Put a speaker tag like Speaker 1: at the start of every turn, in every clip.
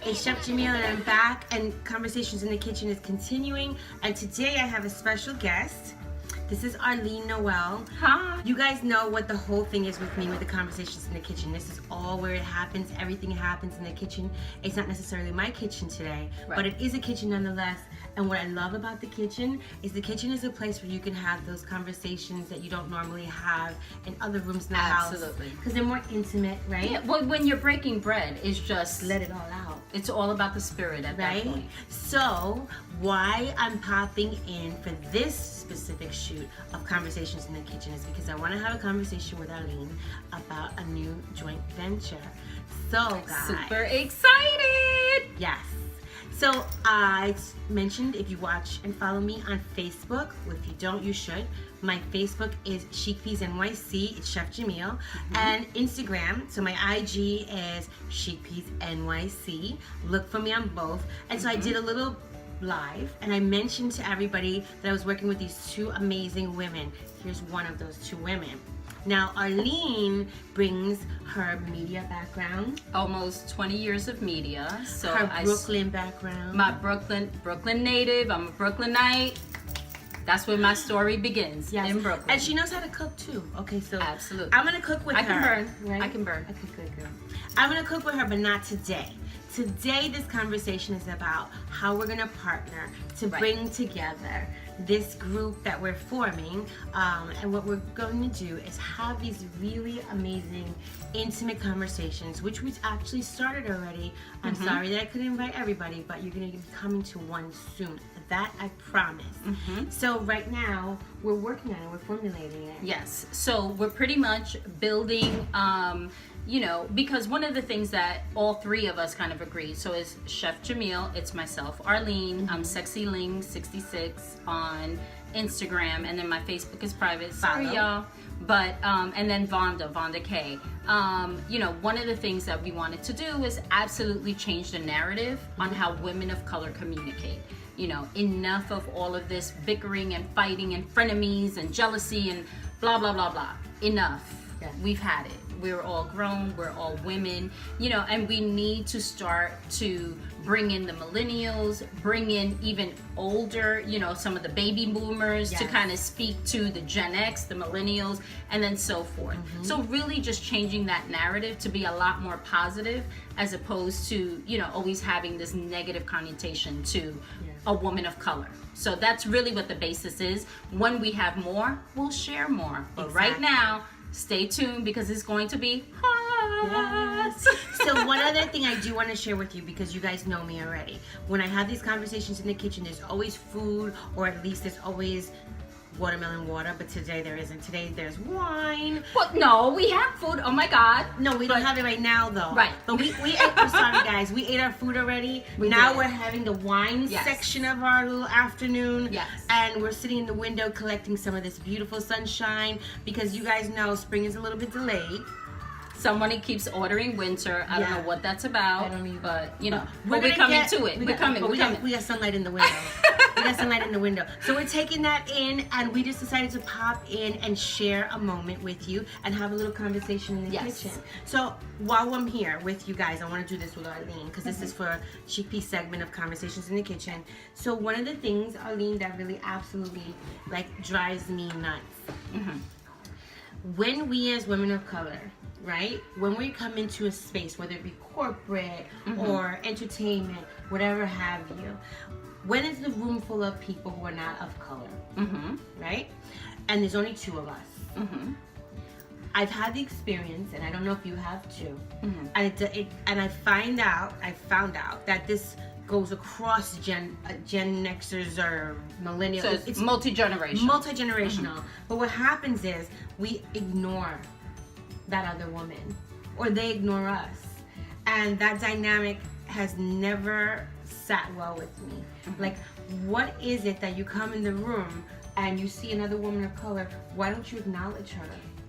Speaker 1: It's Chef Jamil and I'm back, and Conversations in the Kitchen is continuing, and today I have a special guest. This is Arlene Noel.
Speaker 2: Hi.
Speaker 1: You guys know what the whole thing is with me with the Conversations in the Kitchen. This is all where it happens. Everything happens in the kitchen. It's not necessarily my kitchen today, but it is a kitchen nonetheless. And what I love about the kitchen is a place where you can have those conversations that you don't normally have in other rooms in the house.
Speaker 2: Absolutely.
Speaker 1: Because they're more intimate, right?
Speaker 2: Yeah, well, when you're breaking bread, it's just
Speaker 1: Let it all out.
Speaker 2: It's all about the spirit at that point.
Speaker 1: So, why I'm popping in for this specific shoot of Conversations in the Kitchen is because I want to have a conversation with Arlene about a new joint venture. So, guys.
Speaker 2: Super excited!
Speaker 1: Yes. So, I mentioned if you watch and follow me on Facebook, if you don't, you should. My Facebook is CHICpeasnyc, it's Chef Jamil, and Instagram, so my IG is CHICpeasnyc. Look for me on both. And so I did a little live, and I mentioned to everybody that I was working with these two amazing women. Here's one of those two women. Now, Arlene brings her media background.
Speaker 2: Almost 20 years of media. So
Speaker 1: her Brooklyn background.
Speaker 2: My Brooklyn native. I'm a Brooklynite. That's where my story begins, in Brooklyn.
Speaker 1: And she knows how to cook too. Okay, so
Speaker 2: absolutely.
Speaker 1: I'm gonna cook with her.
Speaker 2: I can burn.
Speaker 1: Right?
Speaker 2: I can burn.
Speaker 1: Okay, good girl. I'm gonna cook with her, but not today. Today, this conversation is about how we're gonna partner to bring together this group that we're forming, and what we're going to do is have these really amazing, intimate conversations, which we've actually started already. I'm sorry that I couldn't invite everybody, but you're gonna be coming to one soon. That I promise. So right now, we're working on it, we're formulating it.
Speaker 2: Yes, so we're pretty much building, you know, because one of the things that all three of us kind of agree, so is Chef Jamil, it's myself, Arlene, I'm Sexy Ling 66 on Instagram, and then my Facebook is private, sorry y'all, but, and then Vonda K. You know, one of the things that we wanted to do is absolutely change the narrative on how women of color communicate. You know, enough of all of this bickering and fighting and frenemies and jealousy and blah, blah, blah, blah. Enough.
Speaker 1: Yeah.
Speaker 2: We've had it. We're all grown, we're all women, you know, and we need to start to bring in the millennials, bring in even older, you know, some of the baby boomers to kind of speak to the Gen X, the millennials, and then so forth. So really just changing that narrative to be a lot more positive as opposed to, you know, always having this negative connotation to a woman of color. So that's really what the basis is. When we have more, we'll share more. But right now, stay tuned because it's going to be hot.
Speaker 1: Yes. So one other thing I do want to share with you, because you guys know me already, when I have these conversations in the kitchen, there's always food, or at least there's always watermelon water, but today there isn't. Today there's wine.
Speaker 2: Well, no, we have food. Oh my God.
Speaker 1: No, we don't have it right now though.
Speaker 2: Right.
Speaker 1: But we ate, I'm sorry guys, we ate our food already. We're having the wine section of our little afternoon.
Speaker 2: Yes.
Speaker 1: And we're sitting in the window collecting some of this beautiful sunshine, because you guys know spring is a little bit delayed.
Speaker 2: Somebody keeps ordering winter. I don't know what that's about.
Speaker 1: I don't either.
Speaker 2: But, you know,
Speaker 1: we're
Speaker 2: coming to it. We're coming.
Speaker 1: We got sunlight in the window. We got sunlight in the window. So we're taking that in, and we just decided to pop in and share a moment with you and have a little conversation in the kitchen. So while I'm here with you guys, I want to do this with Arlene, because this is for a CHICpea segment of Conversations in the Kitchen. So one of the things, Arlene, that really absolutely like drives me nuts, when we as women of color, right? When we come into a space, whether it be corporate or entertainment, whatever have you, when it's a room full of people who are not of color, right? And there's only two of us. I've had the experience, and I don't know if you have too, and I found out that this goes across Gen Xers or millennials.
Speaker 2: So it's multi-generational.
Speaker 1: Multi-generational. But what happens is we ignore that other woman, or they ignore us, and that dynamic has never sat well with me. Like, what is it that you come in the room and you see another woman of color? Why don't you acknowledge her?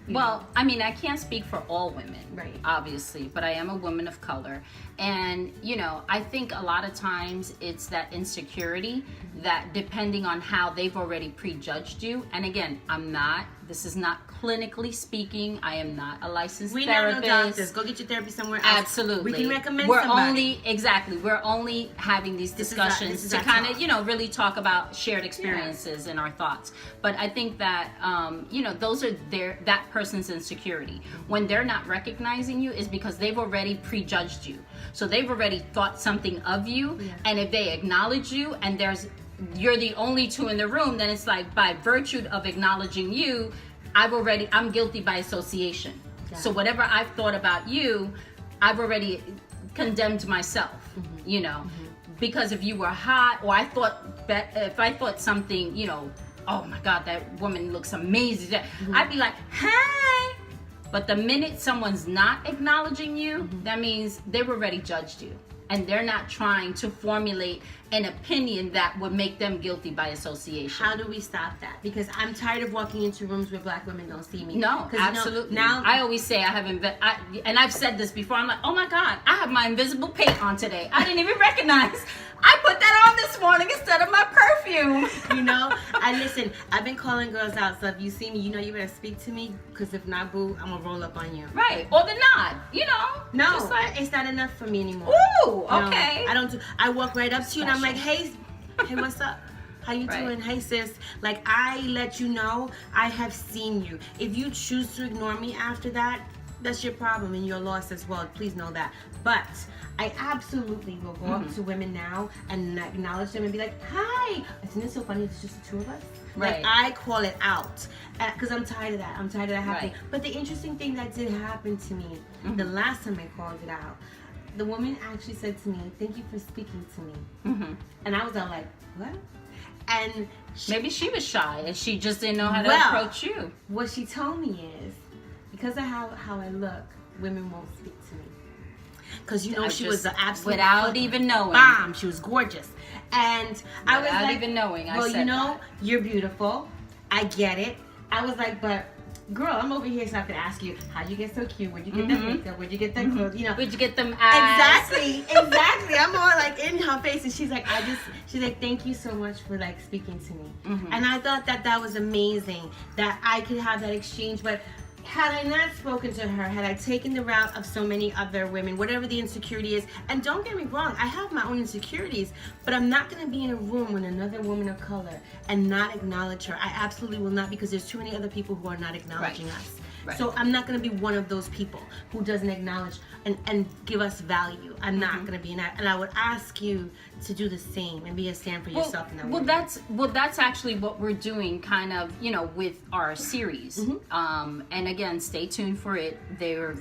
Speaker 2: Well, I mean, I can't speak for all women,
Speaker 1: right,
Speaker 2: obviously, but I am a woman of color. And, you know, I think a lot of times it's that insecurity that depending on how they've already prejudged you. And again, I'm not This is not clinically speaking. I am not a licensed
Speaker 1: We
Speaker 2: therapist.
Speaker 1: know no doctors. Go get your therapy somewhere else.
Speaker 2: Absolutely.
Speaker 1: We can recommend
Speaker 2: we're
Speaker 1: somebody.
Speaker 2: We're only having these discussions
Speaker 1: this is
Speaker 2: to
Speaker 1: our
Speaker 2: kind
Speaker 1: talk.
Speaker 2: of, you know, really talk about shared experiences and our thoughts. But I think that, you know, those are that person's insecurity. When they're not recognizing you is because they've already prejudged you. So they've already thought something of you.
Speaker 1: Yeah.
Speaker 2: And if they acknowledge you and you're the only two in the room, then it's like by virtue of acknowledging you, I'm guilty by association.
Speaker 1: Yeah.
Speaker 2: So whatever I've thought about you, I've already condemned myself, you know, because if you were hot, or if I thought something, you know, oh my God, that woman looks amazing, I'd be like, hey. But the minute someone's not acknowledging you, that means they've already judged you. And they're not trying to formulate an opinion that would make them guilty by association.
Speaker 1: How do we stop that? Because I'm tired of walking into rooms where black women don't see me.
Speaker 2: No, absolutely. Now I always say and I've said this before. I'm like, oh my God, I have my invisible paint on today. I didn't even recognize. I put that on this morning instead of my perfume.
Speaker 1: You know, and listen, I've been calling girls out. So if you see me, you know you better speak to me. Because if not, boo, I'm gonna roll up on you.
Speaker 2: Right, or the nod. You know.
Speaker 1: No,
Speaker 2: just like,
Speaker 1: it's not enough for me anymore.
Speaker 2: Ooh, okay.
Speaker 1: No, I walk right up to you and I'm like, hey, what's up? How you doing? Hey, sis. Like, I let you know I have seen you. If you choose to ignore me after that, that's your problem and your loss as well. Please know that. But I absolutely will go up to women now and acknowledge them and be like, hi. Isn't it so funny? It's just the two of us.
Speaker 2: Right.
Speaker 1: Like, I call it out because I'm tired of that. I'm tired of that happening.
Speaker 2: Right.
Speaker 1: But the interesting thing that did happen to me the last time I called it out, the woman actually said to me, thank you for speaking to me. And I was all like, what? And
Speaker 2: maybe she was shy and she just didn't know how to approach you.
Speaker 1: What she told me is, because of how I look, women won't speak to me. Because, you know, she was the absolute...
Speaker 2: Without even knowing.
Speaker 1: Bomb. She was gorgeous. And I was like...
Speaker 2: Without even knowing,
Speaker 1: well, you know, you're beautiful. I get it. I was like, but... Girl, I'm over here so I could ask you, how'd you get so cute? Where'd you get that makeup? Where'd you get that clothes? You know,
Speaker 2: where'd you get them abs?
Speaker 1: Exactly. I'm all like in her face, and she's like, thank you so much for like speaking to me. And I thought that was amazing that I could have that exchange. But had I not spoken to her, had I taken the route of so many other women, whatever the insecurity is, and don't get me wrong, I have my own insecurities, but I'm not going to be in a room with another woman of color and not acknowledge her. I absolutely will not, because there's too many other people who are not acknowledging us. Right. So I'm not going to be one of those people who doesn't acknowledge and give us value. I'm not going to be in that. And I would ask you to do the same and be a stand for yourself in that way.
Speaker 2: That's actually what we're doing, kind of, you know, with our series. And again, stay tuned for it. They're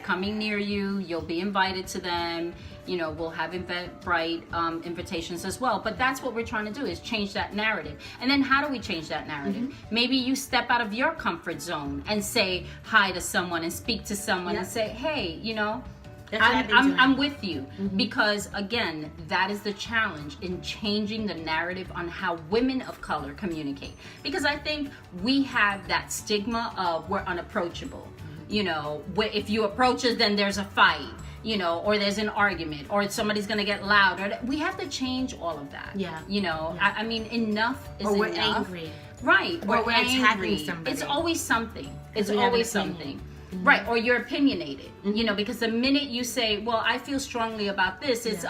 Speaker 2: coming near you. You'll be invited to them. You know, we'll have Eventbrite invitations as well. But that's what we're trying to do, is change that narrative. And then how do we change that narrative? Maybe you step out of your comfort zone and say hi to someone and speak to someone and say, hey, you know, I'm with you. Because again, that is the challenge in changing the narrative on how women of color communicate. Because I think we have that stigma of we're unapproachable. You know, if you approach us, then there's a fight. You know, or there's an argument, or somebody's gonna get loud. Or we have to change all of that. Yeah. You know, I mean, enough is enough.
Speaker 1: Or we're angry.
Speaker 2: Right.
Speaker 1: Or we're attacking somebody.
Speaker 2: It's always something. It's always something. Right. Or you're opinionated. You know, because the minute you say, well, I feel strongly about this, it's,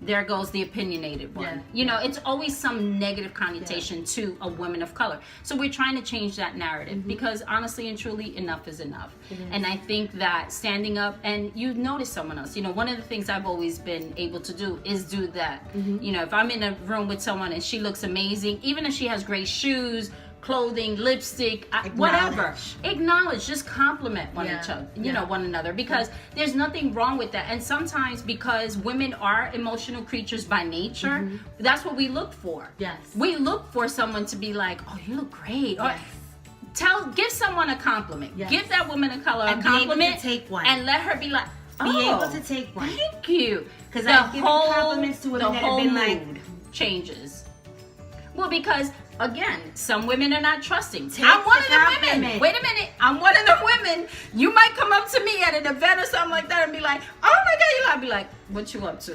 Speaker 2: there goes the opinionated one. You know, it's always some negative connotation to a woman of color. So we're trying to change that narrative because honestly and truly, enough is enough. And I think that standing up, and you notice someone else, you know, one of the things I've always been able to do is do that. You know, if I'm in a room with someone and she looks amazing, even if she has great shoes, clothing, lipstick, whatever. Acknowledge, just compliment one another, because there's nothing wrong with that. And sometimes, because women are emotional creatures by nature, that's what we look for. Yes. We look for someone to be like, oh, you look great. Or give someone a compliment. Yes. Give that woman of color a compliment. Be able to take one. And let her be like,
Speaker 1: be able to take one.
Speaker 2: Thank you.
Speaker 1: Because I've given compliments to women that have been like,
Speaker 2: changes. Well, because again, some women are not trusting.
Speaker 1: Take
Speaker 2: I'm one
Speaker 1: the
Speaker 2: of the women.
Speaker 1: compliment.
Speaker 2: Wait a minute. I'm one of the women. You might come up to me at an event or something like that and be like, oh my God, I'll be like, what you up to?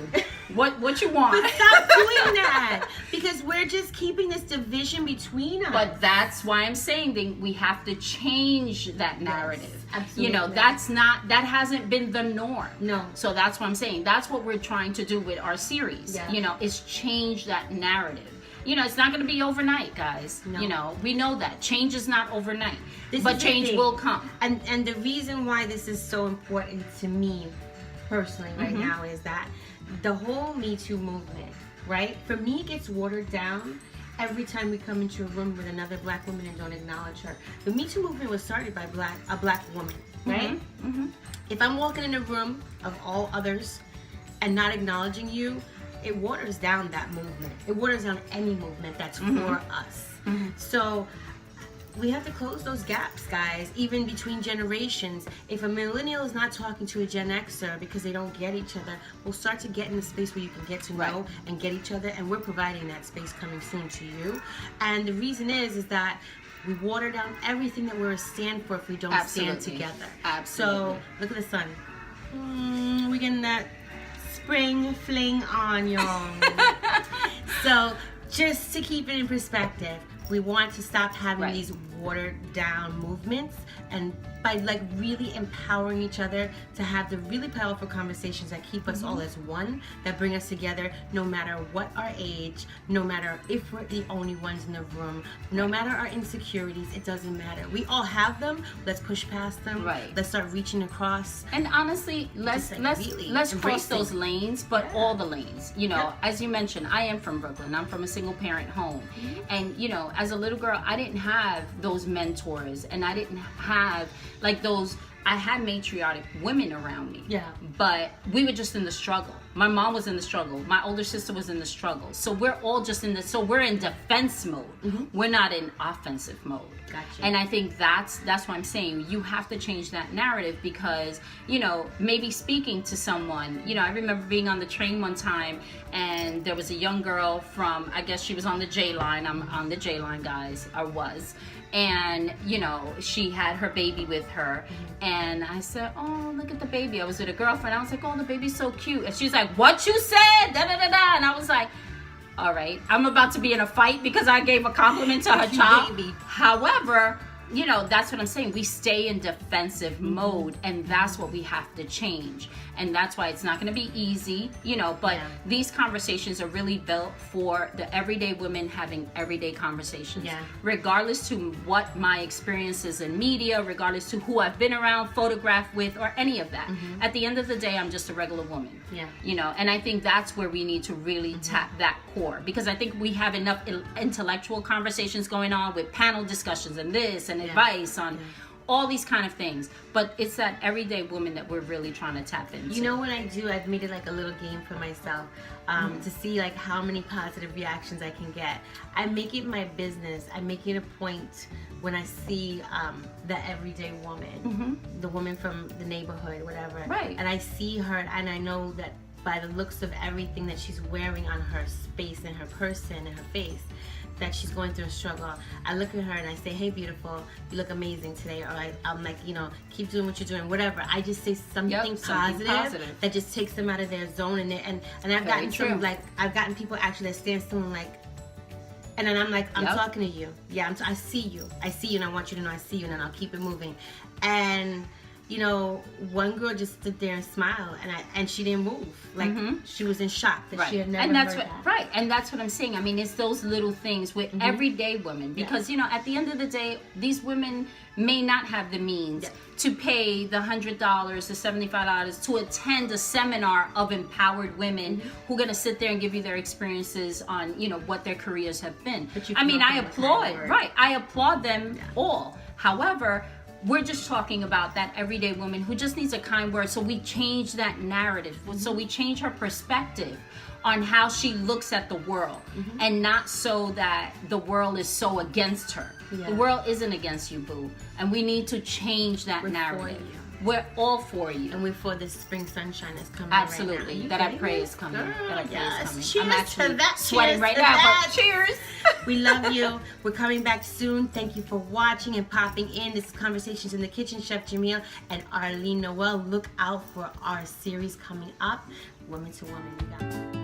Speaker 2: What you want?
Speaker 1: But stop doing that, because we're just keeping this division between us.
Speaker 2: But that's why I'm saying that we have to change that narrative.
Speaker 1: Yes, absolutely.
Speaker 2: You know, that hasn't been the norm.
Speaker 1: No.
Speaker 2: So that's what I'm saying. That's what we're trying to do with our series.
Speaker 1: Yeah.
Speaker 2: You know, is change that narrative. You know, it's not going to be overnight, guys.
Speaker 1: No.
Speaker 2: You know, we know that change is not overnight,
Speaker 1: This
Speaker 2: but
Speaker 1: is the
Speaker 2: change
Speaker 1: thing.
Speaker 2: will come.
Speaker 1: And the reason why this is so important to me personally right now is that the whole Me Too movement, right? For me, it gets watered down every time we come into a room with another black woman and don't acknowledge her. The Me Too movement was started by a black woman, right? If I'm walking in a room of all others and not acknowledging you, it waters down that movement. It waters down any movement that's for us. So we have to close those gaps, guys, even between generations. If a millennial is not talking to a Gen Xer because they don't get each other, we'll start to get in the space where you can get to know and get each other, and we're providing that space coming soon to you. And the reason is that we water down everything that we're a stand for if we don't stand together. So look at the sun. We're getting that spring fling on, y'all. So just to keep it in perspective, we want to stop having these watered down movements, and by like really empowering each other to have the really powerful conversations that keep us all as one, that bring us together no matter what our age, no matter if we're the only ones in the room, no matter our insecurities, it doesn't matter. We all have them. Let's push past them. Let's start reaching across.
Speaker 2: And honestly, let's cross those lanes, but all the lanes. You know, as you mentioned, I am from Brooklyn. I'm from a single parent home. And you know, as a little girl, I didn't have those mentors, and I didn't have like those. I had matriarchic women around me. But we were just in the struggle. My mom was in the struggle. My older sister was in the struggle. So we're all just in so we're in defense mode. We're not in offensive mode.
Speaker 1: Gotcha.
Speaker 2: And I think that's what I'm saying. You have to change that narrative, because, you know, maybe speaking to someone, you know, I remember being on the train one time, and there was a young girl from, I guess she was on the J line. I'm on the J line, guys, or was. And, you know, she had her baby with her. And I said, oh, look at the baby. I was with a girlfriend. I was like, oh, the baby's so cute. And she's like, what you said? Da da da da. And I was like, all right, I'm about to be in a fight because I gave a compliment to her child.
Speaker 1: Baby.
Speaker 2: However, you know, that's what I'm saying. We stay in defensive mode, and that's what we have to change. And that's why it's not going to be easy, you know, but these conversations are really built for the everyday women having everyday conversations. Regardless to what my experience is in media, regardless to who I've been around, photographed with, or any of that. At the end of the day, I'm just a regular woman. You know, and I think that's where we need to really tap that core, because I think we have enough intellectual conversations going on with panel discussions and this and advice on all these kind of things, but it's that everyday woman that we're really trying to tap into.
Speaker 1: You know what I do? I've made it like a little game for myself to see like how many positive reactions I can get. I make it my business. I make it a point when I see the everyday woman, the woman from the neighborhood, whatever, and I see her, and I know that by the looks of everything that she's wearing on her space and her person and her face, that she's going through a struggle. I look at her and I say, hey, beautiful, you look amazing today. Or I'm like, you know, keep doing what you're doing, whatever. I just say something positive that just takes them out of their zone. And I've gotten some, like, I've gotten people actually that stand still and like, and then I'm like, I'm talking to you. Yeah, I see you. I see you, and I want you to know I see you, and then I'll keep it moving. And you know, one girl just stood there and smiled, and she didn't move. Like she was in shock that she had never heard that.
Speaker 2: And that's what I'm saying. I mean, it's those little things with everyday women, because you know, at the end of the day, these women may not have the means to pay the $100, the $75 to attend a seminar of empowered women who are going to sit there and give you their experiences on, you know, what their careers have been. I mean, I applaud, I applaud them all. However, we're just talking about that everyday woman who just needs a kind word, so we change that narrative, so we change her perspective on how she looks at the world, and not so that the world is so against her. The world isn't against you, boo, and we need to change that narrative. we're all for you.
Speaker 1: And we're for the spring sunshine that's coming.
Speaker 2: Absolutely.
Speaker 1: Right
Speaker 2: that
Speaker 1: now.
Speaker 2: I pray is coming.
Speaker 1: Girl,
Speaker 2: That I pray
Speaker 1: yes.
Speaker 2: is coming.
Speaker 1: Cheers
Speaker 2: I'm actually
Speaker 1: to that.
Speaker 2: sweating
Speaker 1: Cheers
Speaker 2: right
Speaker 1: to
Speaker 2: now.
Speaker 1: that.
Speaker 2: But cheers.
Speaker 1: We love you. We're coming back soon. Thank you for watching and popping in. This is Conversations in the Kitchen. Chef Jamil and Arlene Noel. Look out for our series coming up. Woman to Woman. We got